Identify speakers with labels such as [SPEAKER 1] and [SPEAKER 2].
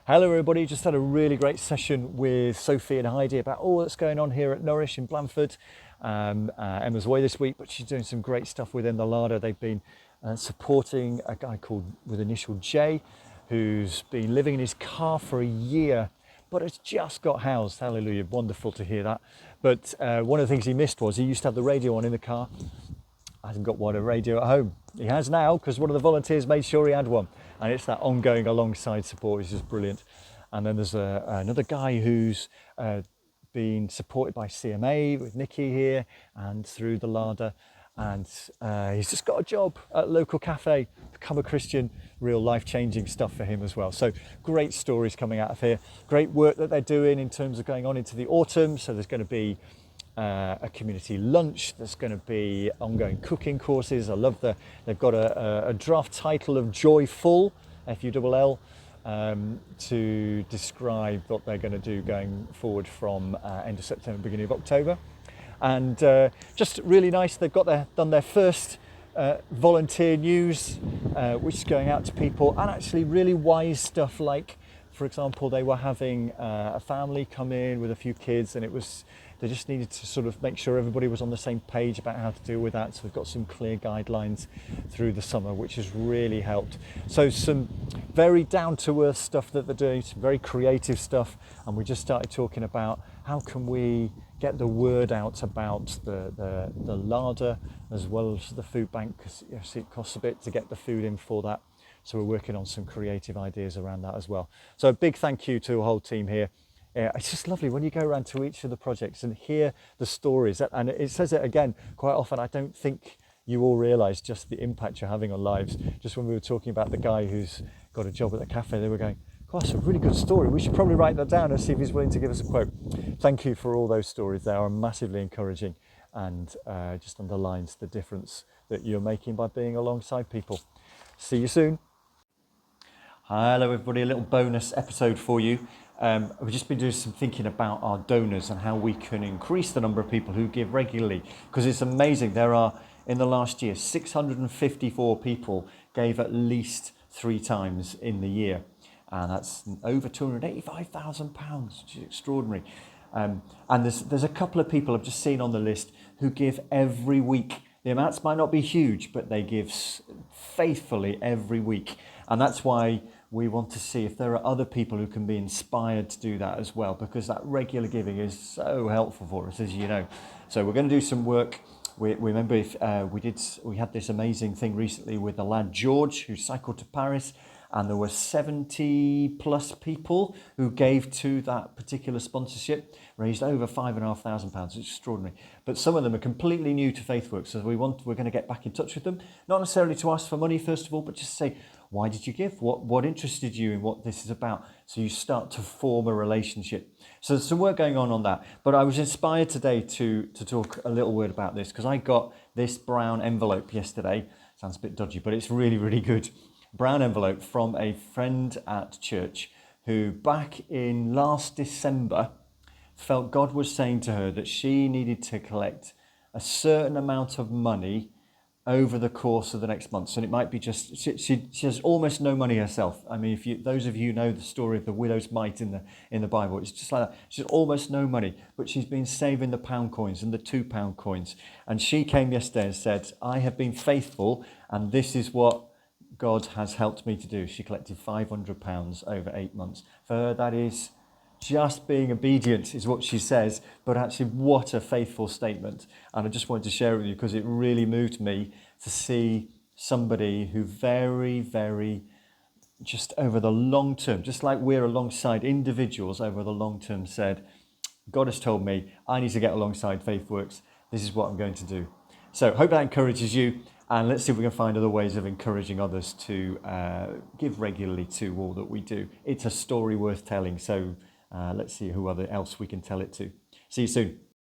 [SPEAKER 1] Hello everybody, just had a really great session with Sophie and Heidi about all that's going on here at Norwich in Blandford. Emma's away this week, but she's doing some great stuff within the larder. They've been supporting a guy called with initial J, who's been living in his car for a year, but has just got housed. Hallelujah, wonderful to hear that. But one of the things he missed was he used to have the radio on in the car. Hasn't got a radio at home. He has now because one of the volunteers made sure he had one, and it's that ongoing alongside support, which is brilliant. And then there's another guy who's been supported by CMA with Nikki here and through the larder, and he's just got a job at a local cafe, become a Christian, real life-changing stuff for him as well. So great stories coming out of here, great work that they're doing in terms of going on into the autumn. So there's going to be a community lunch, there's going to be ongoing cooking courses. I love they've got a draft title of Joyful, F-U-L-L, to describe what they're going to do going forward from end of September, beginning of October. And just really nice, they've done their first volunteer news, which is going out to people, and actually really wise stuff like, for example, they were having a family come in with a few kids, and they just needed to sort of make sure everybody was on the same page about how to deal with that. So we've got some clear guidelines through the summer, which has really helped. So some very down-to-earth stuff that they're doing, some very creative stuff. And we just started talking about how can we get the word out about the larder as well as the food bank, because it costs a bit to get the food in for that. So we're working on some creative ideas around that as well. So a big thank you to the whole team here. It's just lovely when you go around to each of the projects and hear the stories. And it says it again quite often. I don't think you all realise just the impact you're having on lives. Just when we were talking about the guy who's got a job at the cafe, they were going, "God, that's a really good story. We should probably write that down and see if he's willing to give us a quote." Thank you for all those stories. They are massively encouraging and just underlines the difference that you're making by being alongside people. See you soon. Hello everybody, a little bonus episode for you. We've just been doing some thinking about our donors and how we can increase the number of people who give regularly, because it's amazing. There are, in the last year, 654 people gave at least 3 times in the year, and that's over £285,000, which is extraordinary. And there's a couple of people I've just seen on the list who give every week. The amounts might not be huge, but they give faithfully every week, and that's why we want to see if there are other people who can be inspired to do that as well, because that regular giving is so helpful for us, as you know. So we're going to do some work. We remember we had this amazing thing recently with the lad George, who cycled to Paris, and there were 70 plus people who gave to that particular sponsorship, raised over £5,500. It's extraordinary. But some of them are completely new to FaithWorks, so we're going to get back in touch with them, not necessarily to ask for money first of all, but just say, why did you give? What interested you in what this is about? So you start to form a relationship. So there's some work going on that. But I was inspired today to talk a little word about this, because I got this brown envelope yesterday. Sounds a bit dodgy, but it's really, really good. Brown envelope from a friend at church who back in last December felt God was saying to her that she needed to collect a certain amount of money over the course of the next month. So it might be just, she has almost no money herself. I mean, those of you know the story of the widow's mite in the Bible, it's just like that. She has almost no money, but she's been saving the pound coins and the £2 coins. And she came yesterday and said, I have been faithful, and this is what God has helped me to do. She collected £500 over 8 months. For her, that is just being obedient, is what she says, but actually what a faithful statement. And I just wanted to share it with you because it really moved me to see somebody who very, very, just over the long term, just like we're alongside individuals over the long term, said, God has told me I need to get alongside FaithWorks. This is what I'm going to do. So hope that encourages you. And let's see if we can find other ways of encouraging others to give regularly to all that we do. It's a story worth telling. So let's see who else we can tell it to. See you soon.